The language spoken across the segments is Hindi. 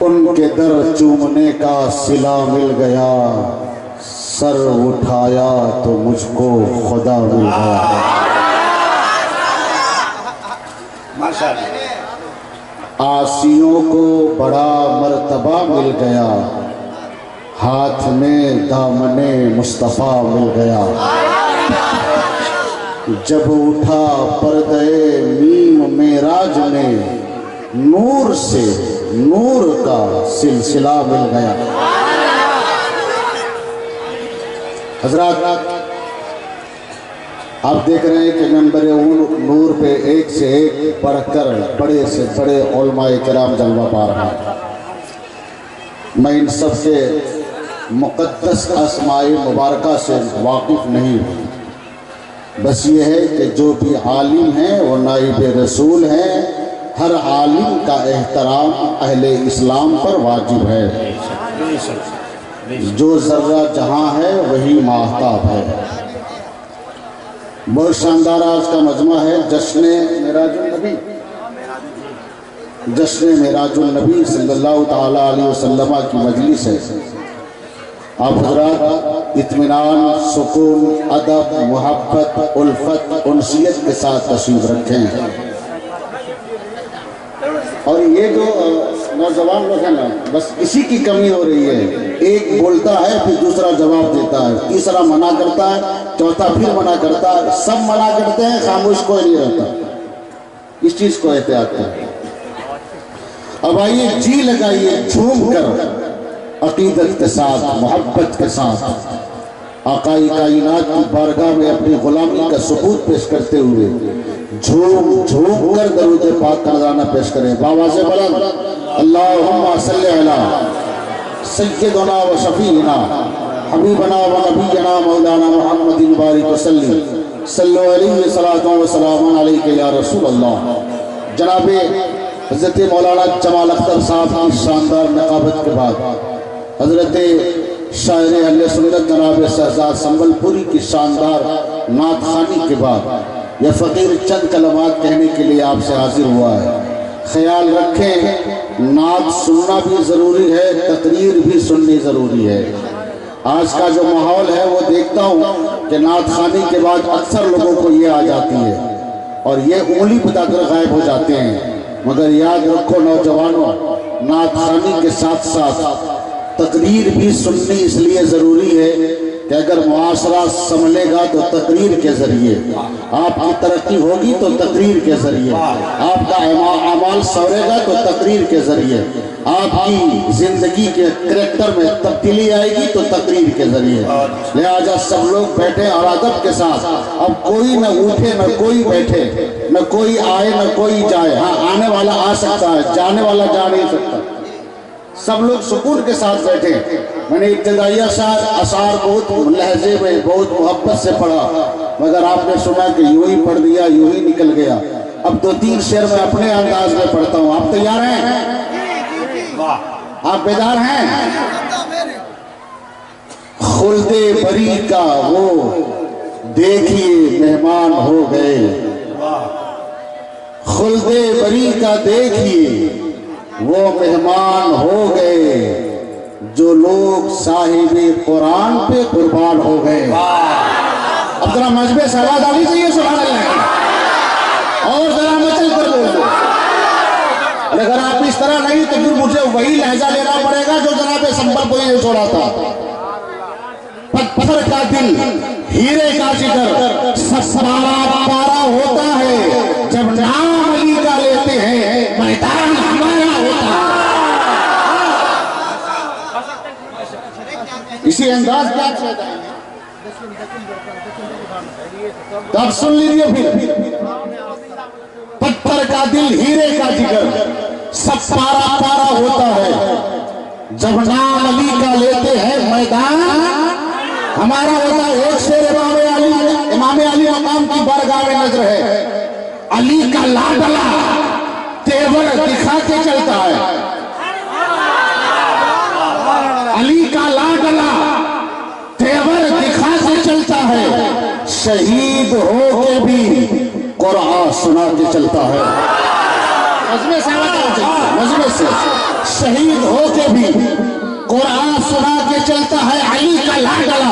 उनके दर चूमने का सिला मिल गया, सर उठाया तो मुझको खुदा मिल गया। आसियों को बड़ा मर्तबा मिल गया, हाथ में दामने मुस्तफ़ा मिल गया। जब उठा पर्दे मीम मेराज में, नूर से नूर का सिलसिला मिल गया। हजरात, आप देख रहे हैं कि मंबर नूर पे एक से एक बढ़कर बड़े से बड़े उलमाए किराम जलवा पा रहे हैं। मैं इन सब के मुक़द्दस अस्माए मुबारका से वाकिफ़ नहीं हूँ। बस ये है कि जो भी आलिम हैं वो नाइब रसूल हैं। हर आलिम का एहतराम अहले इस्लाम पर वाजिब है। जो ज़र्रा जहाँ है वही माहताब है। बहुत शानदार आज का मजमा है। जश्न मेराजुल नबी सल्लल्लाहु ताला अलैहि वसल्लम की मजलिस है। आप हज़रात इत्मीनान, सुकून, अदब, मोहब्बत, उल्फत, उनसियत के साथ तशरीफ रखें। और ये जो नौजवान लोग हैं ना, बस इसी की कमी हो रही है। एक बोलता है फिर दूसरा जवाब देता है, तीसरा मना करता है, चौथा फिर मना करता है। सब मना करते हैं, खामोश कोई नहीं रहता। इस चीज़ को एहतियात करें। अब आइए जी लगाइए झूम कर, अकीदत के साथ, मोहब्बत के साथ आकाई कायनात की बारगाह में अपनी गुलामी का सबूत पेश करते हुए झूम झूम कर दरूद पाक का नज़राना पेश करें। बाबा से बुलंद अल्लाहुम्मा सल्ली अला सय्यदना व शफीना हबीबना व नबीना मौलाना मुहम्मदिन बारिक वसल्लम सल्लु अलैहि सलातो व सलामुन अलैका या रसूल अल्लाह। जनाब हज़रत मौलाना जमाल अख्तर साहब की शानदार नक़ाबत के बाद हज़रत शायर अहले सुन्नत जनाब शहजाद संबलपुरी की शानदार नात खानी के बाद यह फ़कीर चंद कलमात कहने के लिए आपसे हाजिर हुआ है। ख्याल रखें, नात सुनना भी ज़रूरी है, तकरीर भी सुननी ज़रूरी है। आज का जो माहौल है वो देखता हूँ कि नात खानी के बाद अक्सर लोगों को ये आ जाती है और ये उंगली बताकर गायब हो जाते हैं। मगर याद रखो नौजवानों, नात खानी के साथ साथ तकरीर भी सुननी इसलिए ज़रूरी है कि अगर मुआशरा संभलेगा तो तकरीर के ज़रिए, आपकी तरक्की होगी तो तकरीर के ज़रिए, आपका अमाल संवरेगा तो तकरीर के ज़रिए, आपकी ज़िंदगी के करैक्टर में तब्दीली आएगी तो तकरीर के ज़रिए। लिहाजा सब लोग बैठे और अदब के साथ। अब कोई न उठे न कोई बैठे, न कोई आए न कोई जाए। हाँ, आने वाला आ सकता है, जाने वाला जा नहीं सकता। सब लोग सुकून के साथ बैठे। मैंने इब्तिदाइया अशार बहुत लहजे में, बहुत मोहब्बत से पढ़ा, मगर आपने सुना कि यूं ही पढ़ दिया, यूं ही निकल गया। अब 2-3 शेर में अपने अंदाज में पढ़ता हूँ। आप तैयार हैं? आप बेदार हैं? खुल्दे बरी का वो देखिए मेहमान हो गए, खुल्दे बरी का देखिए वो मेहमान हो गए, जो लोग साहिबे कुरान पे कुर्बान हो गए। अब जरा मजबे से आवाज आनी चाहिए सुभान अल्लाह, और जरा मचल कर बोलो। अगर आप इस तरह नहीं तो फिर मुझे वही लहजा लेना पड़ेगा जो जनाब संबलपुरी ने छोड़ा था। पत्थर का दिल हीरे का जिगर ससरारा पारा होता है, जब नाम अली का लेते हैं मैदान हमारा होता है। इसी अंदाज का तो आप सुन लीजिए फिर। पत्थर का दिल हीरे का जिगर सब पारा पारा होता है, जब नाम अली का लेते हैं मैदान हमारा होता है। एक शेर इमाम अली मकाम की बारगाह में नजर है। अली का लाडला तेवर दिखा के चलता है, अली का लाडला तेवर दिखा के चलता है, शहीद हो के भी कुरान सुना के चलता है। मजमे से मजमे से शहीद हो के भी कुरान सुना के चलता है। अली का लाडला,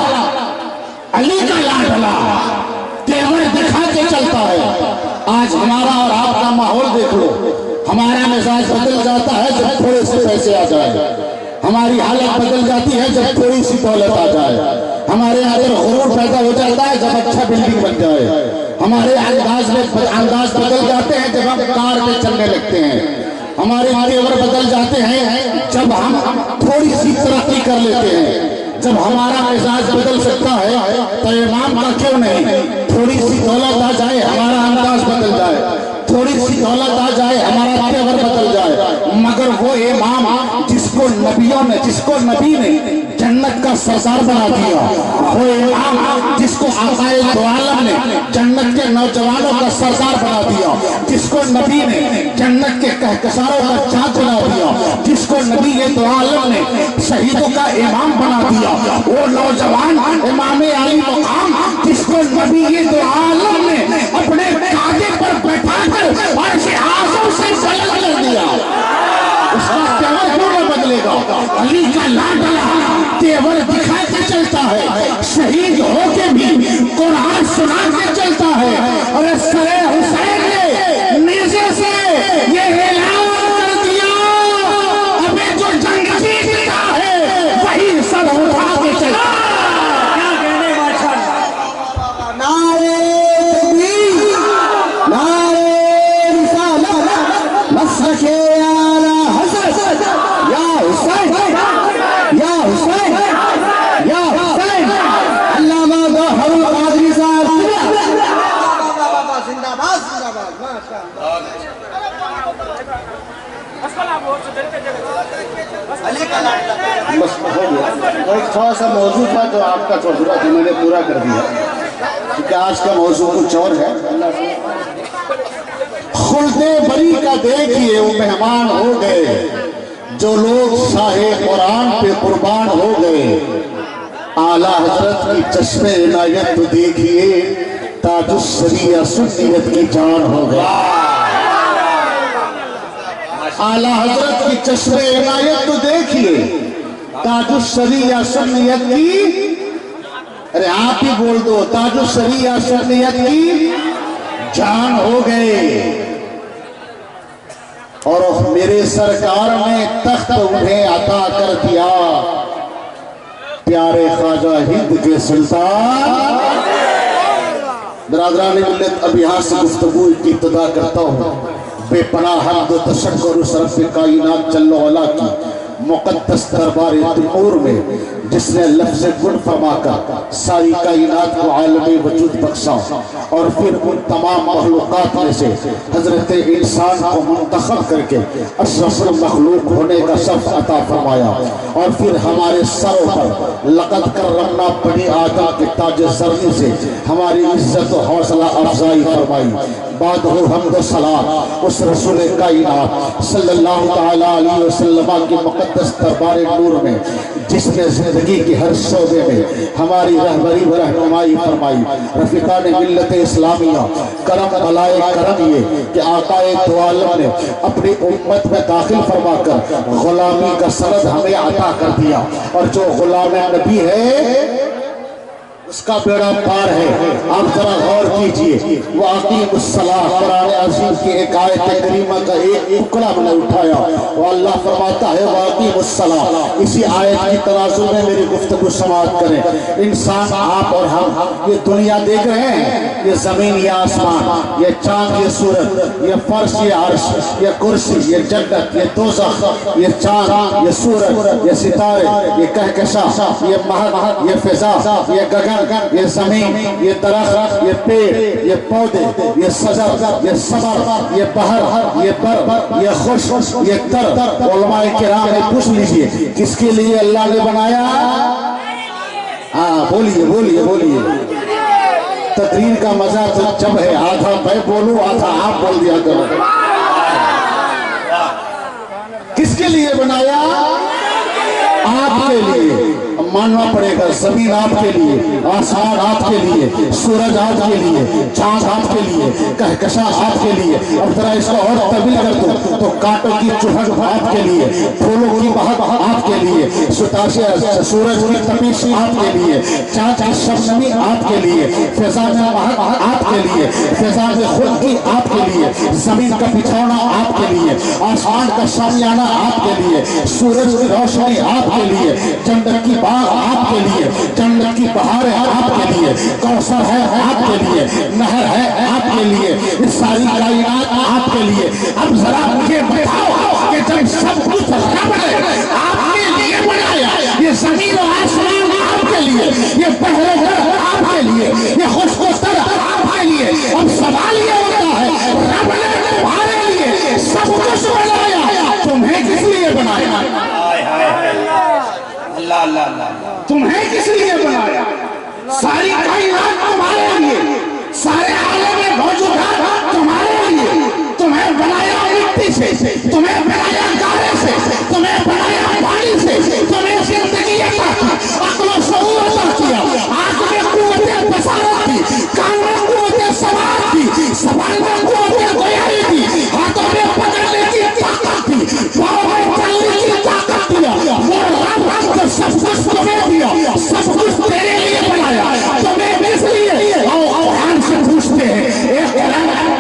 अली का लाडला तेवर दिखा के चलता है। आज हमारा और आपका माहौल देख लो, हमारा मिजाज बदल जाता है जब थोड़े से पैसे आ जाए, हमारी हालत बदल जाती है जब थोड़ी सी दौलत आ जाए, हमारे अंदर गुरूर पैदा हो जाता है जब अच्छा बिल्डिंग बन जाए, हमारे अंदाज बदल जाते हैं जब हम कार में चलने लगते हैं, हमारे तेवर बदल जाते हैं जब हम थोड़ी सी तरक्की कर लेते हैं। जब हमारा मिजाज बदल सकता है तो इमाम का क्यों नहीं, थोड़ी सी दौलत आ जाए हमारा अंदाज बदल जाए, थोड़ी सी दौलत आ जाए हमारा तेवर बदल जाए। मगर वो इमाम जिसको नबियों ने, जिसको नबी ने जन्नत का सरदार बना दिया, वो इमाम जिसको आकाए दो आलम ने जन्नत के नौजवानों का सरदार बना दिया, जिसको नबी ने जन्नत के कहकशारों का चाँद बना दिया, जिसको नबी ये दो आलम ने शहीदों का इमाम बना दिया, वो नौजवान इमाम अली मकाम जिसको नबी ये दो आलम ने अपने कांधे पर बैठा कर और से आंसू से बुलंद कर दिया, उसका तेवर क्यों न बदलेगा। अली का लाडला तेवर दिखा के चलता है, शहीद होके भी कुरान सुना के चलता है। और सरे हुसैन ने नेज़े से ये ऐलान कर दिया, अबे जो जंग जीतता है वही सर उठा के चलता है। क्या कहने माशाअल्लाह। नारे तकबीर, नारे रिसालत, मसके आला हज़रत या हुसैन, या हुसैन, या हुसैन। अल्लामा गौहरुल कादरी साहब जिंदाबाद, जिंदाबाद, माशाअल्लाह। बस हो गया। और थोड़ा सा मौजूद था जो आपका थोड़ा था, मैंने पूरा कर दिया, क्योंकि आज का मौजूद कुछ और है। खुल्दे बरी का देखिए वो मेहमान हो गए, जो लोग शाहे कुरान पे कुर्बान हो गए। आला हजरत की चश्मे इनायत तो देखिए, ताजुस्सरिया सुन्नियत की जान हो गया। आला हजरत की चश्मे इनायत तो देखिए, ताजुस्सरिया सुन्नियत की, अरे आप ही बोल दो, ताजुस्सरिया सुन्नियत की जान हो गए। और मेरे सरकार ने तख्त उन्हें अता कर दिया, प्यारे ख्वाजा हिंद के सुल्तान। बरादरान मिल्लत, अब यहाँ से गुफ्तगू की इब्तिदा करता हूँ। बेपनाह हम्द तशक्कुर उस रब्ब कायनात जल्ल वअला की मुक़द्दस दरबार तैमूर में, जिसने लफ्ज़ कुन फरमाकर सारी कायनात को आलमी वजूद बख्शा और फिर उन तमाम मखलूक़ात में से हजरत इंसान को मुंतखब करके अशरफुल मखलूक होने का शर्फ अता फरमाया। और फिर हमारे सरों पर लक़द कररमना बनी आदम के ताज ज़रनी से हमारी इज्जत और हौसला अफजाई फरमाई। बाद हो हम्द सलात उस रसूल कायनात सल्लल्लाहु तआला अलैहि वसल्लम की मुक़द्दस दरबार नूर में, जिसने जिंदगी के हर शोबे में हमारी रहबरी व रहनुमाई फरमाई। रफ़ीक़ान मिल्लत इस्लामिया करम भलाए करम ये कि आकाए दो आलम ने अपनी उम्मत में दाखिल फरमाकर गुलामी का सनद हमें अता कर दिया। और जो गुलाम नबी है उसका बेड़ा पार है। आप जरा गौर कीजिए, वो अक़ीमुस्सलाह कुरान अज़ीम की एक आयत करीमा का एक टुकड़ा मैंने उठाया, वो अल्लाह फरमाता है वाक़ीमुस्सलाह। इसी आयत की तनाज़ुल में मेरी गुफ्तगू समाअत करें। इंसान, आप और हम ये दुनिया देख रहे हैं, ये जमीन, ये आसमान, ये चांद, ये सूरज, ये फर्श, ये अर्श, ये कुर्सी, ये जन्नत, ये दोज़ख, ये चांद, ये सूरज, ये सितारे, ये कहकशा, ये महक, ये फिजा, ये गगन, ये ज़मीन, ये दरख्त, ये पेड़, ये पौधे, ये सजर, ये समर, ये बहर, ये बर, ये खुश, ये तर। उलमाए किराम ने पूछ लीजिए किसके लिए अल्लाह ने बनाया? हाँ बोलिए बोलिए बोलिए। तकरीर का मजा तो जब है आधा मैं बोलूं आधा आप बोल दिया करो। किसके लिए बनाया? आपके लिए। मानना पड़ेगा। जमीन आपके लिए, आसमान आपके लिए, सूरज आपके लिए, चांद आपके लिए, कहकशा आपके लिए। अब जरा इसको और तब्दील कर दो तो कांटों की चुभन आपके लिए, फूलों की बहक आपके लिए, सूरज की तपिश आपके लिए, चांद की शबनमी आपके लिए, फिजा में महक आपके लिए, फिजा में खुद की आपके लिए, जमीन का बिछौना आपके लिए, आसमान का शामियाना आपके लिए, सूरज की रोशनी आपके लिए, जन्नत की बाग आपके लिए, जन्नत की बहारें आपके लिए, कौसर है आपके लिए, नहर है आपके लिए, इस सारी कायनात आपके लिए। अब जरा मुझे बताओ कि जब सब कुछ रब ने आपके लिए बनाया, ये जमीन और आसमान आपके लिए, ये पहले घर आपके लिए, ये खुशखुशर आपके लिए, अब सवाल ये होता है रब ने तुम्हारे लिए सब कुछ बनाया, तुम्हें किस लिए बनाया? अल्लाह अल्लाह अल्लाह, तुम्हें किस लिए बनाया? सारी कायनात तुम्हारे लिए, सारे आलम में मौजूद तुम्हारे लिए। तुम्हें बनाया मिट्टी से, तुम्हें बनाया गारे से, तुम्हें बनाया पानी से, तुम्हें जिंदगी अता की, अक्ल और शऊर अता किया, आंख में कुव्वत बसारत थी, कान में कुव्वत समाअत थी, ज़बान में कुव्वत बयानी थी, हाथों में पकड़ने की ताकत थी, पाँव में चलने की ताकत दिया। वो रब जो सब कुछ तुम्हें दिया, सब कुछ तेरे लिए बनाया, तुम्हें किस लिए? कुरान से पूछते हैं, एक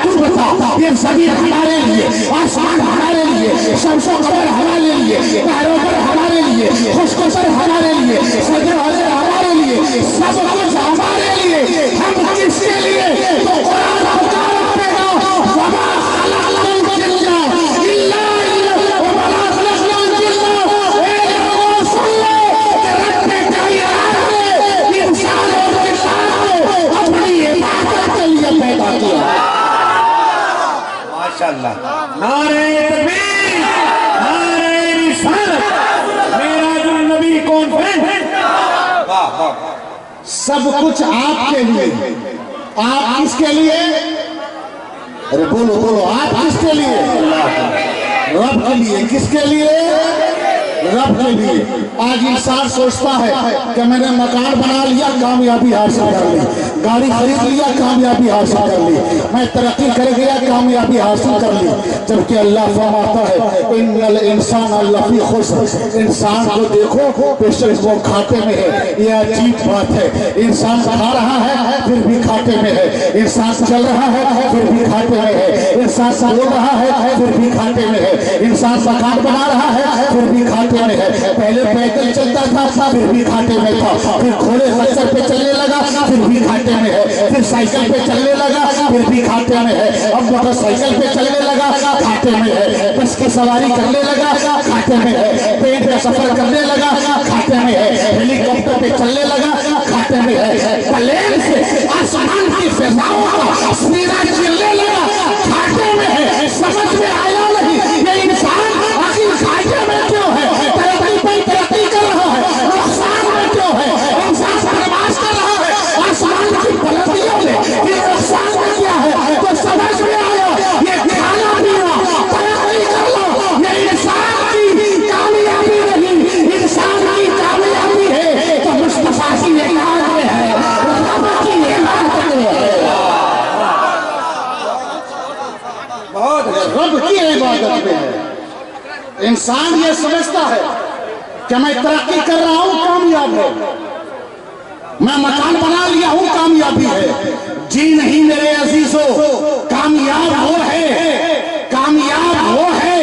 तू बता, ये जमीन हमारे लिए, आसमान हमारे लिए, शम्सो कमर हमारे लिए, कारोबार हमारे लिए, खुशखुशर हमारे लिए, सजर हमारे लिए, सब कुछ हमारे लिए, हम किसके लिए? तो कुरान पुकार करेगा, वमा खलक़ल जिन्ना इल्ला वमा खलक़ल जिन्ना, ए लोगों सुन लो कि रब ने कायनात में इंसान और जिन्नात को अपनी इबादत के लिए पैदा किया। माशाअल्लाह। नारे तकबीर, नारे रिसालत, मेराजुल नबी कॉन्फ्रेंस। वाह वाह, सब कुछ आपके लिए, आप किसके लिए? अरे बोलो बोलो, आप किसके लिए? रब के लिए। किसके लिए? रब के लिए। आज इंसान सोचता है कि मैंने मकान बना लिया, कामयाबी हासिल कर ली, गाड़ी खरीद लिया, कामयाबी हासिल कर ली, मैं तरक्की कर गया, कामयाबी हासिल कर ली। जबकि अल्लाह फरमाता है इन्नल इंसान लफी खुस्र, इंसान को देखो बेशक वो घाटे में है। ये अजीब बात है, इंसान खा रहा है फिर भी घाटे में है, इंसान चल रहा है फिर भी घाटे में है, इंसान बोल रहा है फिर भी घाटे में है, इंसान मकान बना रहा है फिर भी घाटे में है। पहले पैदल चलता था फिर भी घाटे में था, फिर घोड़े खच्चर पे चलने लगा फिर भी घाटे में है, फिर साइकिल पे चलने लगा फिर भी घाटे में है, अब मोटरसाइकिल पे चलने लगा घाटे में है, बस की सवारी करने लगा घाटे में है, ट्रेन का सफर करने लगा घाटे में है, हेलीकॉप्टर पे चलने लगा घाटे में है, प्लेन से आसमान की फिजाओं का सीधा चलने लगा घाटे में है। समझ में आया नहीं ये इंसान आखिर घाटे में क्यों है? तरक्की पर तरक्की कर रहा है, नुकसान में क्यों है? इंसान बर्बाद कर रहा है आसमान की बुलंदियों में, ये नुकसान में क्या है? तो समझ में आया ये खाना पीना तरक्की कर लो, ये इंसान की कामयाबी नहीं, इंसान की कामयाबी है तो मुस्तफा की इमारत में है, रब की इमारत में है, रब की इबादत में है। इंसान ये समझता है कि मैं तरक्की कर रहा हूं, कामयाब है, मैं मकान बना लिया हूं, कामयाबी है। जी नहीं मेरे अजीजों, कामयाब वो है, कामयाब वो है।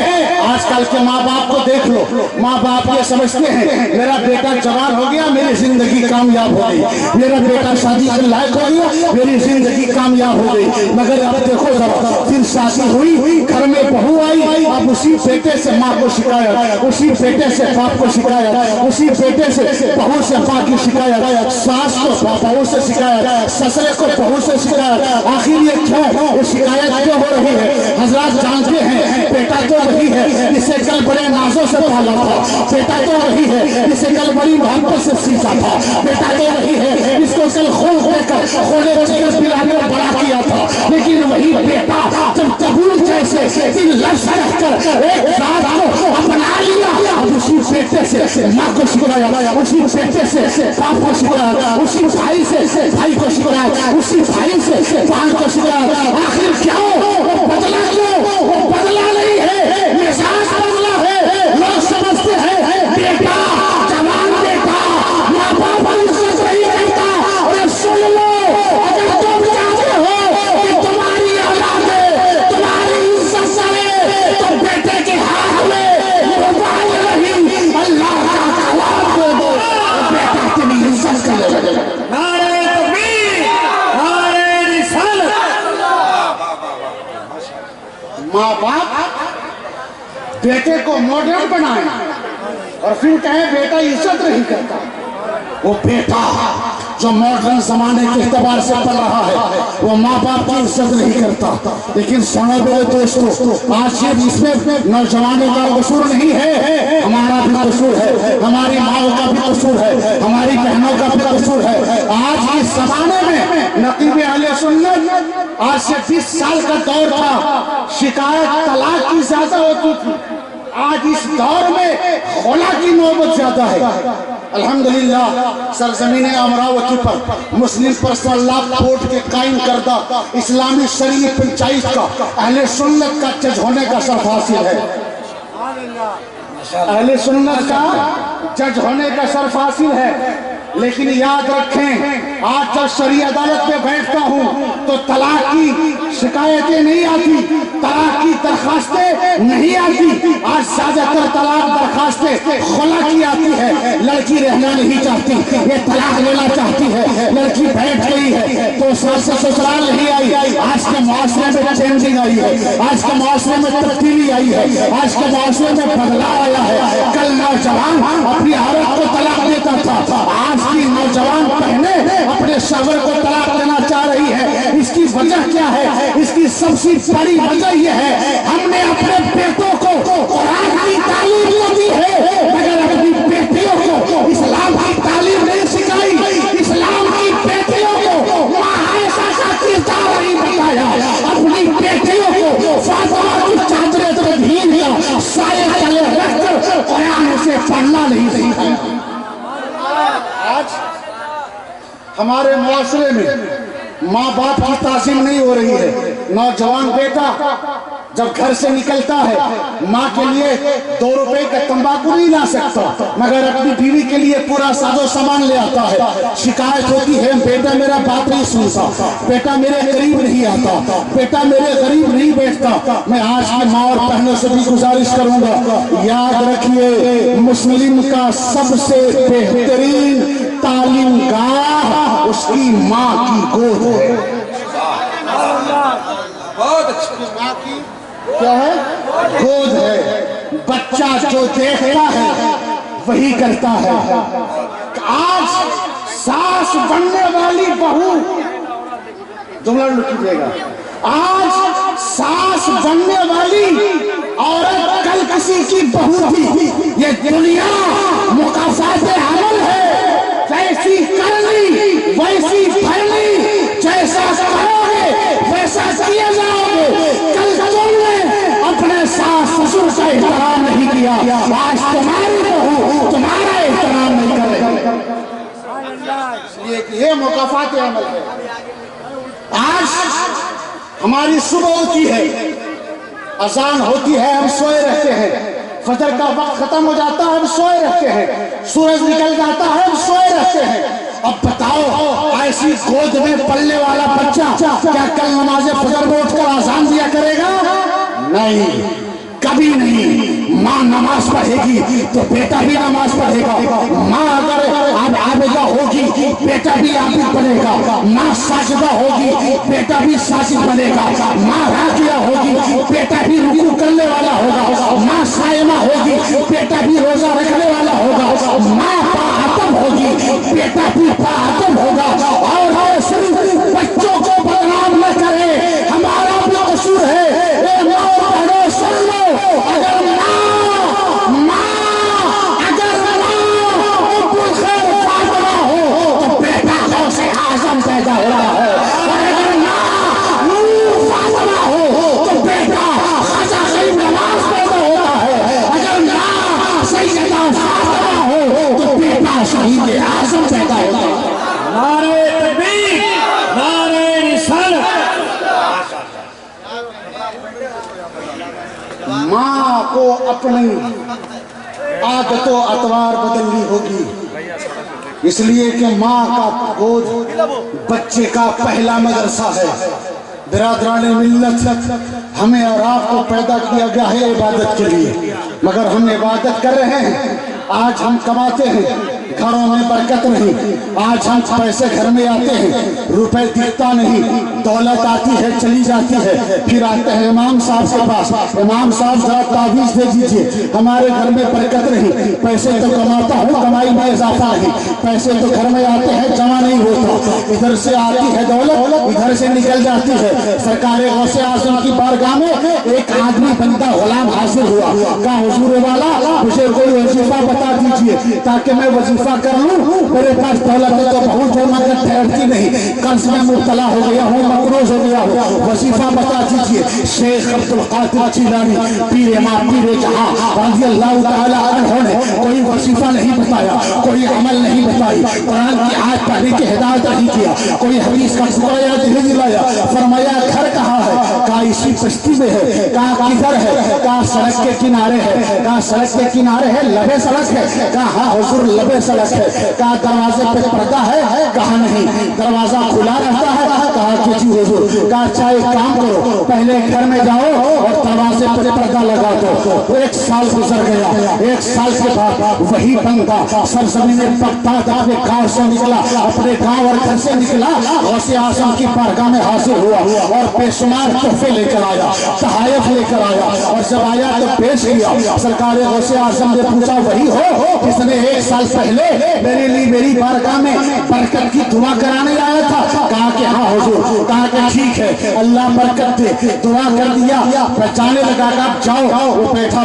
आजकल के माँ बाप को देख लो, माँ बाप ये समझते हैं मेरा बेटा जवान हो गया मेरी जिंदगी कामयाब हो गई, मेरा बेटा शादी के लायक हो गया मेरी जिंदगी कामयाब हो गई। मगर अब देखो जरा, फिर शादी हुई, घर में बहू आई, अब उसी बेटे से माँ को शिकायत, उसी बेटे से बाप को शिकायत, उसी बेटे से बहू से माँ की शिकायत, सास को बहू से शिकायत, ससुरे को बहू से शिकायत। आखिर ये क्यों, ये शिकायत क्यों हो रही है? हजरात जानते हैं बेटा तो वही है जिसे कल बड़े नाजों से पाला था, बेटा तो वही है जिसे कल बड़ी मोहब्बत से सीखा था, बेटा तो वही है जिसको कल खोल देकर खोले चिकन पिलाने में बड़ा किया था। लेकिन वही बेटा जब कबूल जैसे दिल लफ्ज़ रखकर एक रात को अपना लिया, अब उसी बेटे से माँ को शुक्राया, उसी बेटे से बाप को शुक्राया, उसी भाई से भाई को शुक्राया, उसी भाई से बहन को शुक्राया। आखिर क्या हो बदला क्यों? वो बदला नहीं है, मिजाज बदला है। लोग समझते हैं बेटा जवान बेटा माँ बाप इज्जत नहीं करता। और सुन लो, अगर तुम चाहते हो कि तुम्हारी औलाद तुम्हारी इज्जत करे तो बेटे के हाथ में मोबाइल नहीं अल्लाह का कलाम दे दो, बेटा तेरी इज्जत करेगा। नारे तकबीर, नारे रिसालत। माँ बाप बेटे को मॉडर्न बनाए और फिर कहे बेटा इज्जत नहीं करता। वो बेटा जो मॉडर्न जमाने के एतबार से पढ़ रहा है वो माँ बाप की इज्जत नहीं करता। लेकिन सुनो मेरे दोस्तों, आज ये इसमें नौजवानों का कसूर नहीं है, हमारा भी कसूर है, हमारी माओ का भी कसूर है, हमारी बहनों का भी कसूर है। आज इस जमाने में नकीब अहले सुन्नत, आज से 20 साल का दौर था, शिकायत तलाक की ज्यादा होती थी। आज इस दौर में खुला की नौबत ज्यादा है। अल्हम्दुलिल्लाह सरजमीन अमरावती पर मुस्लिम पर्सनल लॉ बोर्ड के कायम करदा इस्लामी शरीय पंचायत का अहले सुन्नत का जज होने का शर्फ हासिल है। अहले सुन्नत का जज होने का शर्फ हासिल है। लेकिन याद रखें, आज जब शरी अदालत में बैठता हूँ तो तलाक की शिकायतें नहीं आती, तलाक की दरखास्तें नहीं आती। आज ज्यादातर तलाक दरखास्तें खुला की आती है। लड़की रहना नहीं चाहती, ये तलाक लेना चाहती है, लड़की बैठ गई है तो सास से ससुराल नहीं आई। आज के माशरे में चेंजिंग आई है, आज के माशरे में तब्दीली आई है, आज के माशरे में बदलाव आया है। कल नौजवान अपनी औरत को तलाक देता था, आज की नौजवान बहनें अपने शौहर को तलाक देना चाह रही है। इसकी वजह क्या है? इसकी सबसे बड़ी वजह यह है हमने अपने बेटों को कुरान की तालीम दी है मगर अपनी बेटियों को इस्लाम की तालीम नहीं सिखाई। इस्लाम की बेटियों को माँ आयशा का किरदार नहीं बताया, अपनी बेटियों को फातिमा की चादर में भीग दिया, साये तले रखकर कुरान से पढ़ना नहीं सिखाया। आज हमारे मुआशरे में माँ बाप की ताज़ीम नहीं हो रही है। नौजवान बेटा जब घर से निकलता है माँ के लिए 2 रुपए का तंबाकू नहीं ला सकता मगर अपनी बीवी के लिए पूरा साजो सामान ले आता है। शिकायत होती है बेटा मेरा बात नहीं सुनता, बेटा मेरे करीब नहीं आता, बेटा मेरे करीब नहीं बैठता। मैं आज की माँ और बहनों से भी गुजारिश करूंगा, याद रखिए मुस्लिम का सबसे बेहतरीन तालीमगाह उसकी माँ की गोद है। बहुत अच्छी माँ की क्या है? गोद है। बच्चा जो देखता है वही करता है। आज सास बनने वाली बहू, जुमला लिखिएगा, आज सास बनने वाली औरत कल किसी की बहू थी। ये दुनिया मुकाफात अमल है, जैसी करनी वैसी फलनी, जैसा करोगे वैसा किए जाओगे। कल तुमने अपने सास ससुर का एहतराम नहीं किया, आज तुम्हारी बहू तुम्हारा एहतराम नहीं करेगी। ये मुकाफात अमल है। आज हमारी सुबह होती है, अजान होती है, हम सोए रहते हैं, फजर का वक्त खत्म हो जाता है, हम सोए रहते हैं, सूरज निकल जाता है, हम सोए रहते हैं। अब बताओ ऐसी गोद में पलने वाला बच्चा क्या कल नमाज फजर में उठकर आजान दिया करेगा? नहीं, कभी नहीं। माँ नमाज पढ़ेगी तो बेटा भी नमाज पढ़ेगा। माँ अगर आबिदा होगी बेटा भी आबिद बनेगा। माँ साजिदा होगी बेटा भी साजिद बनेगा। माँ राकिया होगी बेटा भी रुकू करने वाला होगा। माँ सायमा होगी बेटा भी रोजा रखने वाला होगा। माँ पातम होगी बेटा भी पातम होगा। और सिर्फ बच्चों को बदनाम न करे, हमारा भी कसूर है। सुन लो, का शहीद आज़म पैदा होता है। नारे तकबीर, नारे रिसालत। माँ को अपनी आदतों अतवार बदलनी होगी, इसलिए कि माँ का गोद बच्चे का पहला मदरसा है। बिरादरान मिल्लत, हमें और आपको पैदा किया गया है इबादत के लिए, मगर हम इबादत कर रहे हैं। आज हम कमाते हैं, घरों में बरकत नहीं। आज हम पैसे घर में आते हैं, रुपए दिखता नहीं, दौलत आती है चली जाती है, फिर आते हैं इमाम साहब के पास, इमाम साहब जरा ताबीज दे दीजिए, हमारे घर में बरकत नहीं। पैसे तो कमाता हूँ, कमाई में इजाफा नहीं, पैसे तो घर में आते हैं जमा नहीं होता, इधर से आती है दौलत, इधर से निकल जाती है। सरकार गौसे आज़म की बारगाह में एक आदमी बनता गुलाम हासिल हुआ, कहा हुजूर वाला मुझे कोई वजीफा बता दीजिए ताकि मैं वजीफा कर लूं, मेरे पास दौलत तो बहुत है मगर ठहरती नहीं, कर्ज में मुब्तला हो गया हूँ, मकरूज हो गया हूँ, वजीफा बता दीजिए। शेख अब्दुल कादिर जिलानी पीर इमाम पीर जहां रज़ी अल्लाह तआला अन्हु ने कोई वजीफा नहीं बताया, कोई अमल नहीं बताई, कुरान की आयत पढ़ने की हिदायत नहीं किया, कोई हदीस का टुकड़ा याद नहीं दिलाया। फरमाया घर कहाँ है? कहा इसी बस्ती में है। कहा किधर है? कहा सड़क के किनारे है। कहा सड़क के किनारे है, लबे सड़क है? कहा हाँ हुजूर लबे सड़क है। कहा दरवाजे पे पर्दा है? कहा नहीं, दरवाजा खुला रहता है? कहा कि जी हुजूर। कहा अच्छा एक काम करो, पहले घर में जाओ और दरवाजे पे पर्दा लगा दो। एक साल गुजर गया, एक साल के बाद वही बंदा सरजमीन बगदाद अपने गांव से निकला, अपने गांव और घर से निकला, गौसे आज़म की बारगाह में हाजिर हुआ और बेशुमार तोहफे लेकर आया, तहायफ लेकर आया, और जब आया तो पेश किया। सरकार गौसे आज़म ने पूछा वही हो जिसने एक साल पहले मेरे लिए मेरी बारगाह में बरकत की दुआ कराने आया था? कहा कि हाँ हुजूर। कहा कि ठीक है, अल्लाह बरकत दे। दुआ कर दिया, पहचाने लगा, आप जाओ। वो बैठा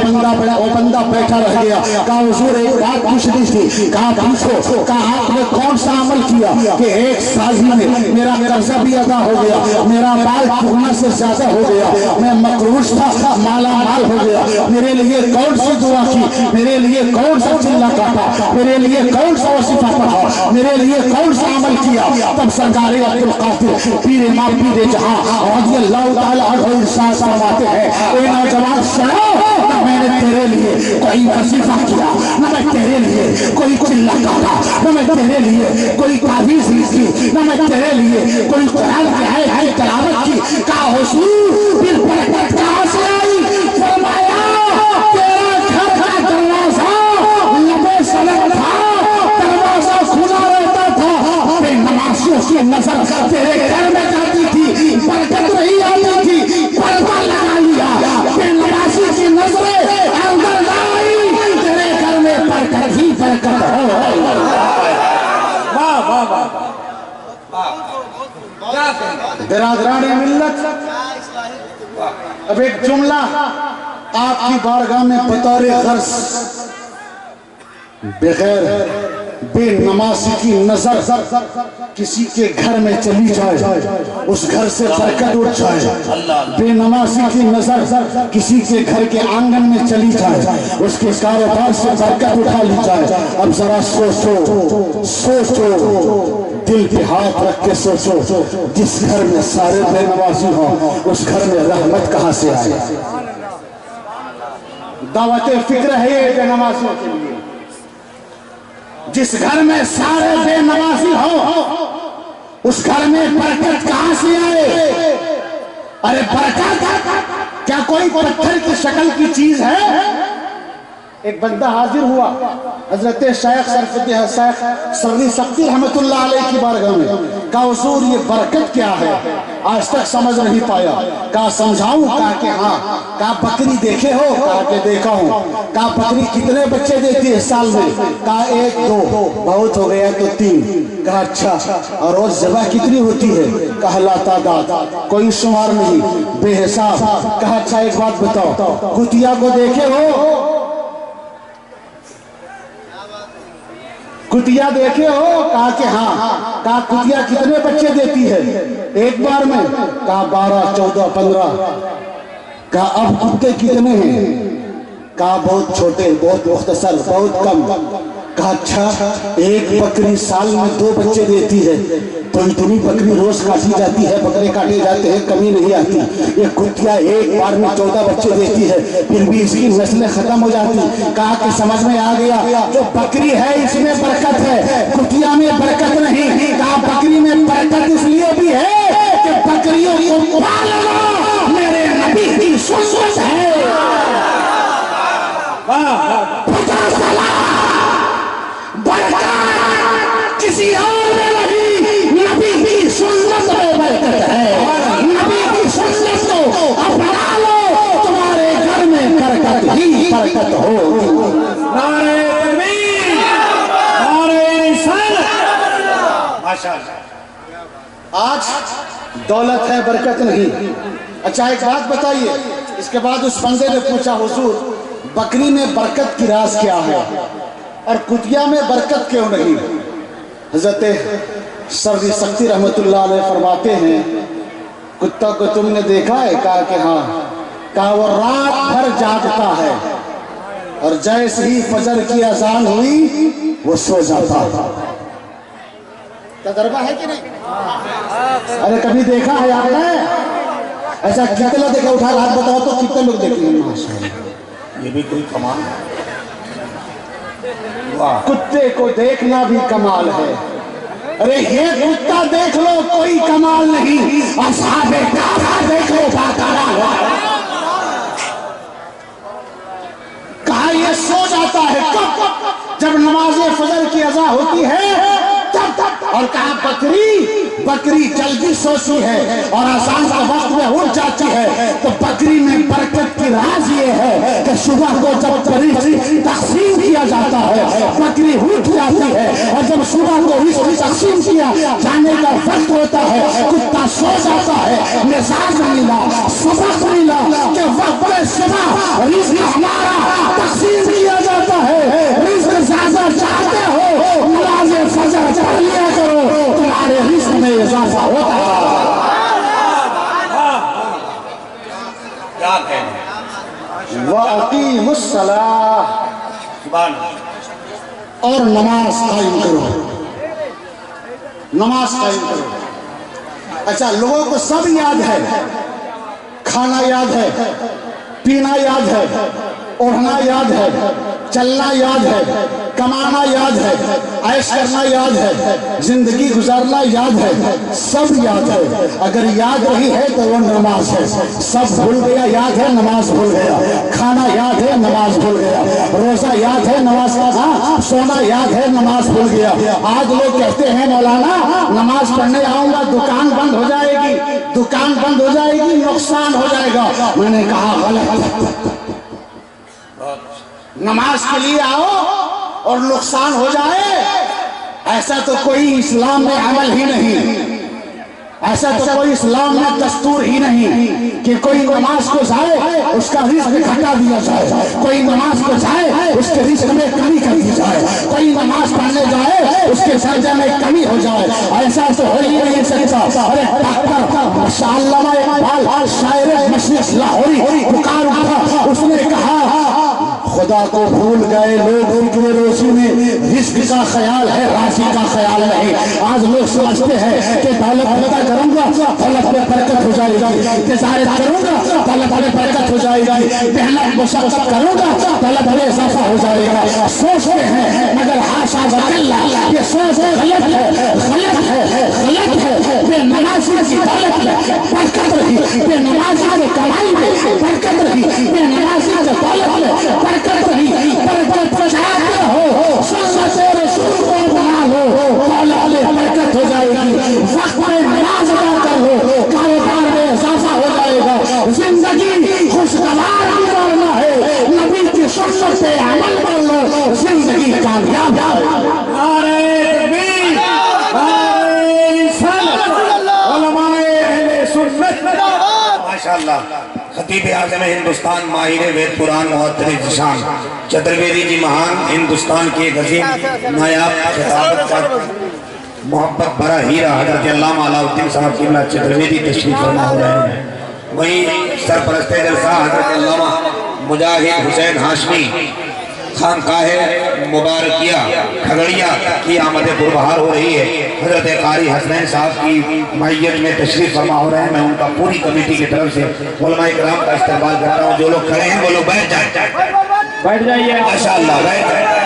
बंदा बैठा रह गया। कहा हुजूर एक बात पूछनी थी। कहा पूछो। कहा आपने कौन सा अमल किया कि एक साल ही में मेरा कर्जा भी अदा हो गया, मेरा माल पूर्णा से ज्यादा हो गया, मैं मकरूज था माला माल हो गया, मेरे लिए कौन सी दुआ की, मेरे लिए कौन सा चिल्ला काटा, मेरे लिए कौन सा वजीफा पढ़ा, मेरे लिए कौन सा अमल किया? तब सरकार अब्दुल कादिर पीर इमाम पीर जहां रज़ी अल्लाह तआला अन्हु इरशाद फरमाते हैं, ए नौजवान सुनो, ना मैंने तेरे लिए कोई वजीफा किया, ना मैं तेरे लिए कोई चिल्ला काटा, ना मैं तेरे लिए कोई ताबीज़ लिखी, ना मैं तेरे लिए कोई कुरान की आयत तिलावत की। कहा हुजूर फिर बरकत कहां से आई? फरमाया तेरा घर का दरवाजा लबे सड़क था, दरवाजा खुला रहता था, नमाजियों की नजर तेरे घर में जाती थी, बरकत नहीं आती थी, पर्दा लगा लिया, नमाजी की नजरें अंदर आई, तेरे घर में बरकत ही बरकत हो। वाह वाह वाह। बिरादरान मिल्लत, अब एक जुमला आपकी बारगाह में बतौर गर्ज बगैर बेनमाजी की नजर किसी के घर में चली जाए, उस घर से बरकत उठ जाए। बेनमाजी की नजर किसी के घर के आंगन में चली जाए, उसके कारोबार से बरकत उठा ली जाए। अब जरा सोचो सोचो, दिल पे हाथ रख के सोचो, जिस घर में सारे बेनमाजी हो उस घर में रहमत कहां से आए? दावत फिक्र है ये बेनमाजियों के लिए। जिस घर में सारे बेनमाजी हो उस घर में बरकत कहां से आए? अरे बरकत क्या कोई पत्थर की शक्ल की चीज है? एक बंदा हाजिर हुआ हजरत शेख सरफुद्दीन सक्ती रहमतुल्लाह अलैह की बारगाह में। कहा हुजूर ये बरकत क्या है? आज तक समझ नहीं पाया। कहा समझाऊं? कहा कि हाँ। कहा बकरी देखे हो? कहा कि देखा हूं। कहा बकरी कितने बच्चे देती है साल में? कहा एक दो, बहुत हो गया तो 3। कहा अच्छा, और रोज ज़िबा कितनी होती है? कहा लातादाद, कोई शुमार नहीं, बेहिसाब। कहा अच्छा एक बात बताओ, कुतिया को देखे हो? कुतिया देखे हो? कहा कि हाँ। कहा कुतिया कितने बच्चे देती है एक बार में? कहा 12, 14, 15। कहा अब कुत्ते कितने हैं? कहा बहुत छोटे, बहुत मुख्तसर, बहुत कम। कहा अच्छा, एक बकरी साल में 2 बच्चे देती है, तो इतनी बकरी रोज काटी जाती है, बकरे काटे जाते हैं, कमी नहीं आती। ये कुतिया एक बार में 14 बच्चे देती है, फिर भी इसकी नस्लें खत्म हो जाती। कहा कि समझ में आ गया, जो बकरी है इसमें बरकत है, कुतिया में बरकत नहीं। कहा बकरी में बरकत इसलिए भी है कि बकरियों को पालना मेरे नबी की सुन्नत है। किसी और में नहीं, नबी की सुन्नत में बरकत है। नबी की सुन्नत को अपना लो, तुम्हारे घर में बरकत ही बरकत हो। नारे तकबीर, नारे रिसालत। माशाअल्लाह। आज दौलत है, बरकत नहीं। अच्छा एक बात बताइए, इसके बाद उस बंदे ने पूछा हुजूर बकरी में बरकत की राज क्या है और कुतिया में बरकत क्यों नहीं? हजरत सर्दी सख्ती रहमतुल्लाह अलैह फरमाते हैं कुत्ता को तुमने देखा है? कहा कि हाँ। कहा वो रात भर जागता है और जैसे ही फजर की अजान हुई वो सो जाता है। तजर्बा है कि नहीं? अरे कभी देखा है आपने? ऐसा कितने लोग देखा? उठा हाथ बताओ तो कितने लोग देखे? माशाअल्लाह, ये भी कोई कमाल है। वाह, कुत्ते को देखना भी कमाल है। अरे ये कुत्ता देख लो कोई कमाल नहीं, असहाबे काबा देख लो बाकारा। कहा ये सो जाता है कब? जब नमाज़े फजर की अज़ा होती है तब। और कहा बकरी जल्दी सोती है और अज़ान के वक्त में उठ जाती है। तो बकरी में बरकत की राज ये है कि सुबह को जब तकसीम किया जाता है बकरी उठ जाती है, और जब सुबह को रिज़्क़ तकसीम किया जाने का वक्त होता है कुत्ता सो जाता है। मिजाज मिला, सबक मिला कि वक्त सुबह रिज़्क़ हमारा तकसीम किया जाता है। रिज़्क़ ज्यादा चाहते हो नमाज़े फजर पढ़ लिया करो, तुम्हारे रिज़्क़ में इजाफा होता है। क्या कहना। वअक़ीमुस्सलाह, सुभान। और नमाज कायम करो, नमाज कायम करो। अच्छा लोगों को सब याद है, खाना याद है, पीना याद है, ओढ़ना याद है, चलना याद है, कमाना याद है, ऐश करना याद है, जिंदगी गुजारना याद है, सब याद है। अगर याद नहीं है तो वो नमाज है। सब भूल गया, याद है, नमाज भूल गया। खाना याद है, नमाज भूल गया। रोजा याद है, नमाज, हाँ सोना याद है, नमाज भूल गया। आज लोग कहते हैं मौलाना नमाज पढ़ने आऊंगा दुकान बंद हो जाएगी, दुकान बंद हो जाएगी, नुकसान हो जाएगा। मैंने कहा गलत। नमाज के लिए आओ और नुकसान हो जाए, ऐसा तो कोई इस्लाम में अमल ही नहीं, ऐसा तो कोई इस्लाम में दस्तूर ही नहीं कि कोई नमाज को जाए उसका रिज़्क़ घटा दिया जाए, कोई नमाज को जाए उसके रिज़्क़ में कमी कर दी जाए, कोई नमाज पढ़ने जाए उसके सजदे में कमी हो जाए। ऐसा तो हो ही नहीं सकता। अरे माशाअल्लाह इकबाल शायर मशरिक़ लाहौरी पुकार उठा, उसने कहा खुदा को भूल गए लोग उनके रोज़ी में, रिज़्क़ का ख्याल है, राशि का ख्याल नहीं। आज लोग समझते हैं कि दौलत पैदा करूंगा दौलत में बरकत हो जाएगी, तिजारत करूंगा दौलत में बरकत हो जाएगी, मेहनत मशक्क़त करूंगा दौलत में इजाफा हो जाएगा। सोचते हैं मगर हाशा वकल्ला, ये सोच गलत है, गलत है, गलत है। बेनमाजी की दौलत में बरकत रही, बेनमाजी की कमाई में बरकत रही, बेनमाजी की दौलत में बरकत रही। बरकत चाहते हो सुन्नत रसूल को बना लो, दौलत में बरकत हो जाएगी। वक्त में नमाज अदा कर लो, कारोबार में इजाफा हो जाएगा। जिंदगी खुशगवार गुजारना है, नबी की सुन्नत पे अमल कर लो, जिंदगी कामयाब है। नारे तकबीर, नारे रिसालत, उलमाए अहले सुन्नत। माशाअल्लाह। खतीब आज़म हिंदुस्तान, माहिर वेद पुराण, मुहद्दिस जिशान चतुर्वेदी जी महान, हिंदुस्तान के एक अजीम नायाब खिताबत का मोहब्बत भरा हीरा हज़रत अल्लामा अलाउद्दीन साहब किबला चतुर्वेदी तशरीफ फरमा हो रहे हैं। वहीं सरपरस्ते जलसा हज़रत अल्लामा मुजाहिद हुसैन हाशमी खानकाहे मुबारकिया खगड़िया की आमद पुरबहार हो रही है। हजरत कारी हसनैन साहब की मैयत में तशरीफ फरमा हो रहे हैं। मैं उनका पूरी कमेटी की तरफ से उलमाए किराम का इस्तेमाल करता हूँ। जो लोग खड़े हैं वो लोग बैठ जाए, बैठ जाइए माशाअल्लाह बैठ जाए।